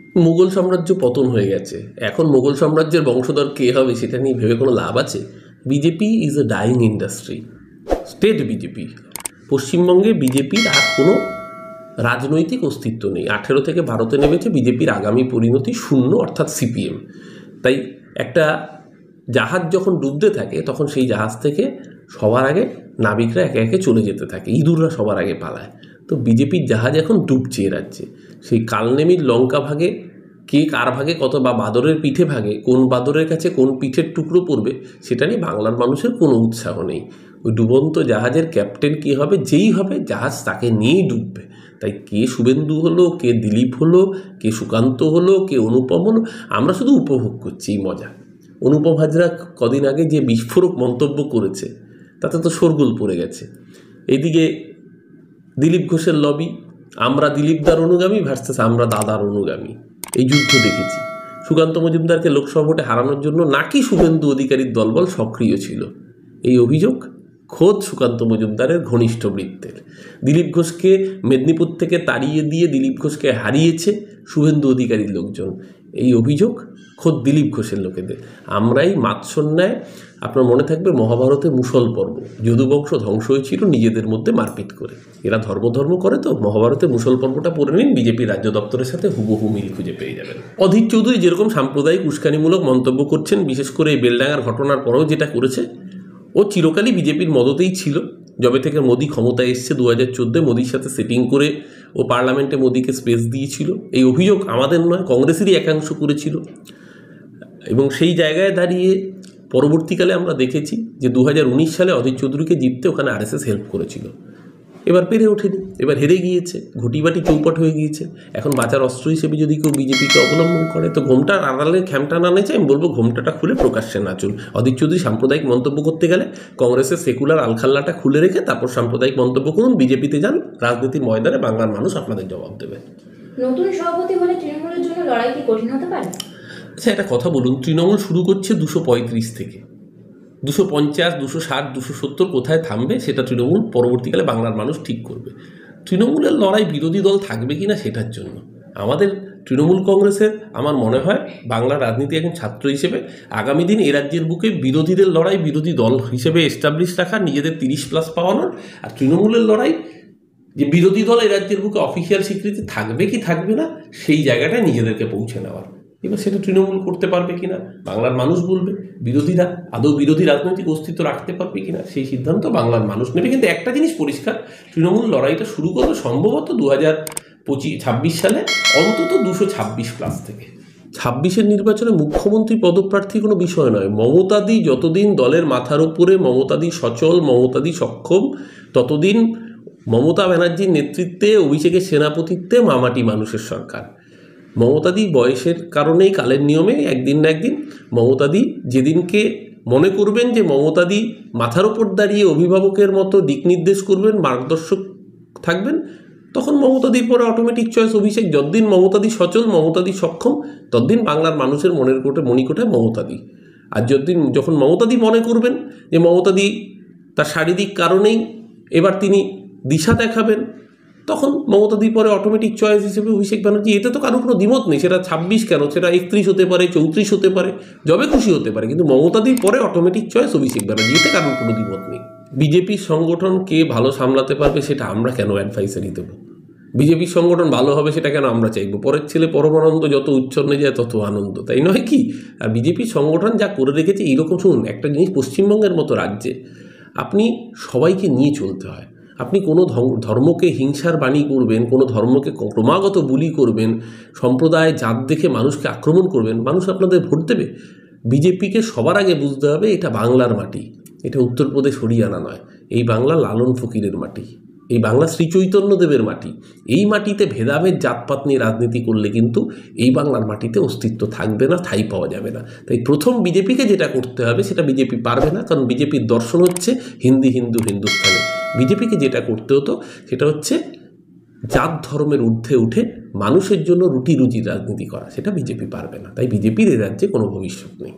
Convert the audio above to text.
মুঘল সাম্রাজ্য পতন হয়ে গেছে, এখন মুঘল সাম্রাজ্যের বংশধর কে হবে সেটা নিয়ে ভেবে কোনো লাভ আছে? BJP is a dyeing industry, state BJP. পশ্চিমবঙ্গে বিজেপির আর কোনো রাজনৈতিক অস্তিত্ব নেই। 18 থেকে ভারতে নেমেছে, বিজেপির আগামী পরিণতি শূন্য, অর্থাৎ সিপিএম। তাই একটা জাহাজ যখন ডুবতে থাকে তখন সেই জাহাজ থেকে সবার আগে নাবিকরা একে একে চলে যেতে থাকে, ইঁদুররা সবার আগে পালায়। তো বিজেপির জাহাজ এখন ডুবছে এ রাজ্যে। সেই কালনেমির লঙ্কা ভাগে কে কার ভাগে কত, বা বাদরের পিঠে ভাগে কোন বাদরের কাছে কোন পিঠের টুকরো পড়বে, সেটা নিয়ে বাংলার মানুষের কোনো উৎসাহ নেই। ওই ডুবন্ত জাহাজের ক্যাপ্টেন কী হবে, যেই হবে জাহাজ তাকে নিয়েই ডুববে। তাই কে শুভেন্দু হলো, কে দিলীপ হলো, কে সুকান্ত হলো, কে অনুপম হলো, আমরা শুধু উপভোগ করছি এই মজা। অনুপম হাজরা কদিন আগে যে বিস্ফোরক মন্তব্য করেছে তাতে তো শোরগোল পড়ে গেছে। এইদিকে দিলীপ ঘোষের লবি, আমরা দিলীপদার অনুগামী ভার্সেস আমরা দাদার অনুগামী, এই যুদ্ধ দেখেছি। সুকান্ত মজুমদারকে লোকসভা ভোটে হারানোর জন্য নাকি শুভেন্দু অধিকারীর দলবল সক্রিয় ছিল, এই অভিযোগ খোদ সুকান্ত মজুমদারের ঘনিষ্ঠ বৃত্তের। দিলীপ ঘোষকে মেদিনীপুর থেকে তাড়িয়ে দিয়ে দিলীপ ঘোষকে হারিয়েছে শুভেন্দু অধিকারীর লোকজন, এই অভিযোগ খোদ দিলীপ ঘোষের লোকেদের। আমরাই মাৎসন্যায়, আপনার মনে থাকবে মহাভারতের মুসল পর্ব, যদুবংশ ধ্বংস হয়েছিল নিজেদের মধ্যে মারপিট করে। এরা ধর্ম করে, তো মহাভারতের মুসল পর্বটা পড়ে নিন, বিজেপি রাজ্য দপ্তরের সাথে হুবহু মিল খুঁজে পেয়ে যাবেন। অধীর চৌধুরী যেরকম সাম্প্রদায়িক উস্কানিমূলক মন্তব্য করছেন, বিশেষ করে এই বেলডাঙ্গার ঘটনার পরেও যেটা করেছে, ও চিরকালই বিজেপির মদতেই ছিল। যবে থেকে মোদি ক্ষমতায় এসছে 2014, মোদির সাথে সেটিং করে ও পার্লামেন্টে মোদিকে স্পেস দিয়েছিল। এই অভিযোগ আমাদের নয়, কংগ্রেসেরই একাংশ করেছিল। এবং সেই জায়গায় দাঁড়িয়ে পরবর্তীকালে আমরা দেখেছি যে 2019 সালে অধীর চৌধুরীকে জিততে ওখানে আরএসএস হেল্প করেছিল। এবার পেরে ওঠেনি, এবার হেরে গিয়েছে, ঘটিবাটি চৌপট হয়ে গিয়েছে। এখন বাঁচার অস্ত্র হিসেবে যদি কেউ বিজেপিকে অবলম্বন করে, তো ঘোমটার আড়ালে খ্যামটা না নেছে, আমি বলবো ঘোমটাটা খুলে প্রকাশ্যে নাচুন। অধীর চৌধুরী সাম্প্রদায়িক মন্তব্য করতে গেলে কংগ্রেসের সেকুলার আলখাল্লাটা খুলে রেখে তারপর সাম্প্রদায়িক মন্তব্য করুন, বিজেপিতে যান, রাজনীতির ময়দানে বাংলার মানুষ আপনাদের জবাব দেবে। নতুন সভাপতি হলে তৃণমূলের জন্য লড়াই কি কঠিন হতে পারে? আচ্ছা, একটা কথা বলুন, তৃণমূল শুরু করছে 235 থেকে, 250, 260, 270 কোথায় থামবে সেটা তৃণমূল পরবর্তীকালে বাংলার মানুষ ঠিক করবে। তৃণমূলের লড়াই বিরোধী দল থাকবে কি না সেটার জন্য। আমাদের তৃণমূল কংগ্রেসের, আমার মনে হয় বাংলার রাজনীতি এখন ছাত্র হিসেবে আগামী দিন এ রাজ্যের বুকে বিরোধীদের লড়াই বিরোধী দল হিসেবে এস্টাবলিশ রাখা, নিজেদের 30+ পাওয়ানোর। আর তৃণমূলের লড়াই যে বিরোধী দল এ রাজ্যের বুকে অফিসিয়াল স্বীকৃতি থাকবে কি থাকবে না সেই জায়গাটায় নিজেদেরকে পৌঁছে নেওয়ার। এবার সেটা তৃণমূল করতে পারবে কিনা বাংলার মানুষ বলবে, বিরোধীরা আদৌ বিরোধী রাজনৈতিক অস্তিত্ব রাখতে পারবে কিনা সেই সিদ্ধান্ত বাংলার মানুষ নেবে। কিন্তু একটা জিনিস পরিষ্কার, তৃণমূল লড়াইটা শুরু করবে সম্ভবত 2026 সালে, অন্তত 226+ থেকে। 26-এর নির্বাচনে মুখ্যমন্ত্রী পদপ্রার্থী কোনো বিষয় নয়। মমতাদি যতদিন দলের মাথার উপরে, মমতাদি সচল, মমতাদি সক্ষম, ততদিন মমতা ব্যানার্জির নেতৃত্বে, অভিষেকের সেনাপতিত্বে মামাটি মানুষের সরকার। মমতাদি বয়সের কারণেই, কালের নিয়মে একদিন না একদিন মমতাদি যেদিনকে মনে করবেন যে মমতাদি মাথার ওপর দাঁড়িয়ে অভিভাবকের মতো দিক নির্দেশ করবেন, মার্গদর্শক থাকবেন, তখন মমতাদির পরে অটোমেটিক চয়েস অভিষেক। যতদিন মমতাদি সচল, মমতাদি সক্ষম, ততদিন বাংলার মানুষের মনের মণিকোঠায় মমতাদি। আর যখন মমতাদি মনে করবেন যে মমতাদি তার শারীরিক কারণেই এবার তিনি দিশা দেখাবেন, তখন মমতাদির পরে অটোমেটিক চয়েস হিসেবে অভিষেক ব্যানার্জি। এতে তো কারো কোনো দ্বিমত নেই, সেটা 26 কেন, সেটা 31 হতে পারে, 34 হতে পারে, যবে খুশি হতে পারে, কিন্তু মমতাদির পরে অটোমেটিক চয়েস অভিষেক ব্যানার্জি, এতে কারোর কোনো দ্বিমত নেই। বিজেপির সংগঠন কে ভালো সামলাতে পারবে সেটা আমরা কেন অ্যাডভাইসারি দেবো? বিজেপির সংগঠন ভালো হবে সেটা কেন আমরা চাইবো? পরের ছেলে পরমানন্দ, যত উচ্ছন্নে যায় তত আনন্দ, তাই নয় কি? আর বিজেপির সংগঠন যা করে রেখেছে এইরকম, শুনুন একটা জিনিস, পশ্চিমবঙ্গের মতো রাজ্যে আপনি সবাইকে নিয়ে চলতে হয়। আপনি কোনো ধর্মকে হিংসার বাণী করবেন, কোনো ধর্মকে ক্রমাগত বুলি করবেন, সম্প্রদায় জাত দেখে মানুষকে আক্রমণ করবেন, মানুষ আপনাদের ভোট দেবে? বিজেপিকে সবার আগে বুঝতে হবে এটা বাংলার মাটি, এটা উত্তরপ্রদেশ হরিয়ানা নয়। এই বাংলা লালন ফকিরের মাটি, এই বাংলা শ্রীচৈতন্যদেবের মাটি। এই মাটিতে ভেদাভেদ জাতপাত নিয়ে রাজনীতি করলে কিন্তু এই বাংলার মাটিতে অস্তিত্ব থাকবে না, ঠাঁই পাওয়া যাবে না। তাই প্রথম বিজেপিকে যেটা করতে হবে সেটা বিজেপি পারবে না, কারণ বিজেপির দর্শন হচ্ছে হিন্দি হিন্দু হিন্দুস্তানে। বিজেপিকে যেটা করতে হতো সেটা হচ্ছে জাত ধর্মের ঊর্ধ্বে উঠে মানুষের জন্য রুটি রুজির রাজনীতি করা, সেটা বিজেপি পারবে না। তাই বিজেপির এ রাজ্যে কোনো ভবিষ্যৎ নেই।